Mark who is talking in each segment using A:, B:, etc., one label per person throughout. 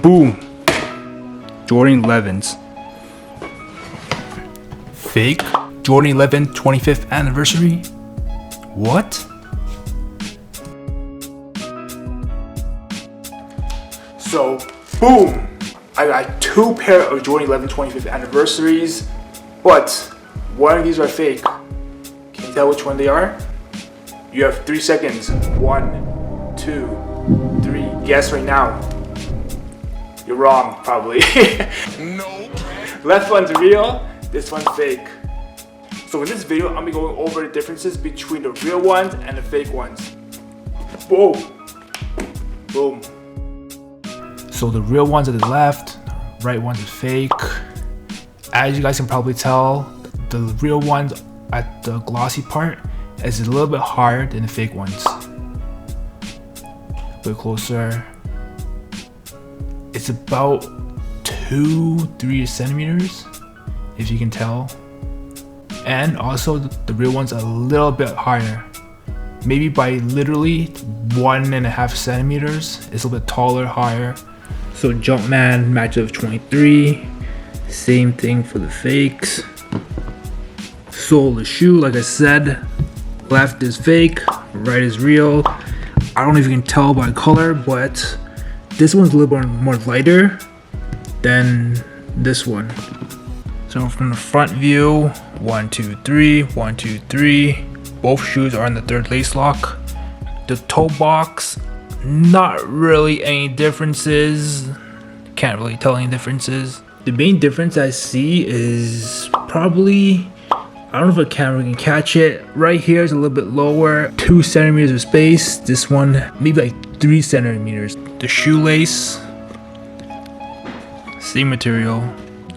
A: Boom! Jordan 11s. Fake Jordan 11 25th anniversary? What? So, boom! I got 2 pair of Jordan 11 25th anniversaries, but one of these are fake. Can you tell which one they are? You have 3 seconds. 1, 2, 3. Guess right now. You're wrong, probably. No. Left one's real, this one's fake. So in this video, I'm gonna be going over the differences between the real ones and the fake ones. Boom. Boom. So the real ones are the left, the right ones are fake. As you guys can probably tell, the real ones at the glossy part is a little bit higher than the fake ones. A bit closer. It's about 2-3 centimeters, if you can tell. And also the real one's a little bit higher. Maybe by literally 1.5 centimeters. It's a little bit taller, higher. So Jumpman match of 23. Same thing for the fakes. Sole of the shoe, like I said, left is fake, right is real. I don't know if you can tell by color, but this one's a little bit more lighter than this one. So from the front view, 1, 2, 3, 1, 2, 3. Both shoes are in the 3rd lace lock. The toe box, not really any differences. Can't really tell any differences. The main difference I see is probably, I don't know if a camera can catch it. Right here is a little bit lower, 2 centimeters of space. This one, maybe like 3 centimeters. The shoelace, same material.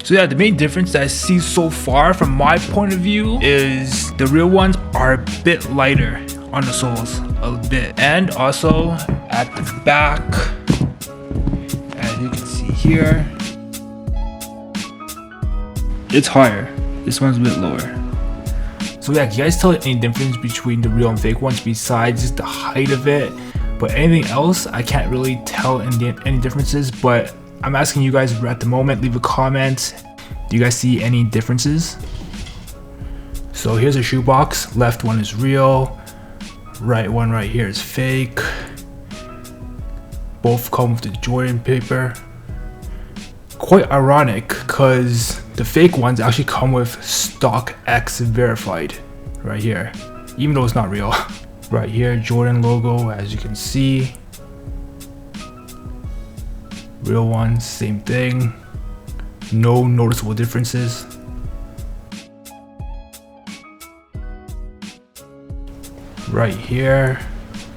A: So yeah, the main difference that I see so far from my point of view is the real ones are a bit lighter on the soles, a bit. And also at the back, as you can see here, it's higher. This one's a bit lower. So yeah, can you guys tell any difference between the real and fake ones besides just the height of it? But anything else, I can't really tell any differences, but I'm asking you guys at the moment, leave a comment. Do you guys see any differences? So here's a shoebox. Left one is real. Right one right here is fake. Both come with the Jordan paper. Quite ironic because the fake ones actually come with StockX verified right here, even though it's not real. Right here, Jordan logo, as you can see. Real ones, same thing. No noticeable differences. Right here,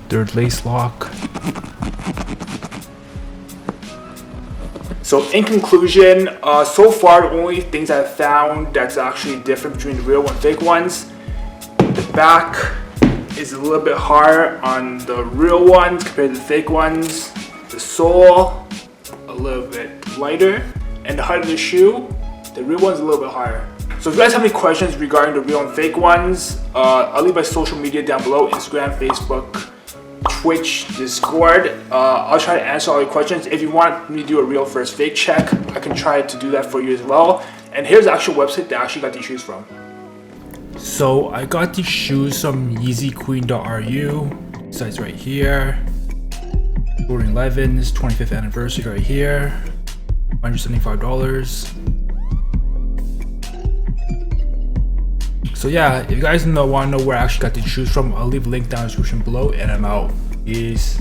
A: 3rd lace lock. So in conclusion, so far the only things I've found that's actually different between the real and fake ones, the back is a little bit higher on the real ones compared to the fake ones. The sole, a little bit lighter. And the height of the shoe, the real one's a little bit higher. So if you guys have any questions regarding the real and fake ones, I'll leave my social media down below, Instagram, Facebook, Twitch, Discord. I'll try to answer all your questions. If you want me to do a real versus fake check, I can try to do that for you as well. And here's the actual website that I actually got these shoes from. So I got these shoes from yeezyqueen.ru. Site's right here. Jordan 11's 25th anniversary right here. $175. So yeah, if you guys want to know where I actually got these shoes from, I'll leave a link down in the description below, and I'm out. Peace.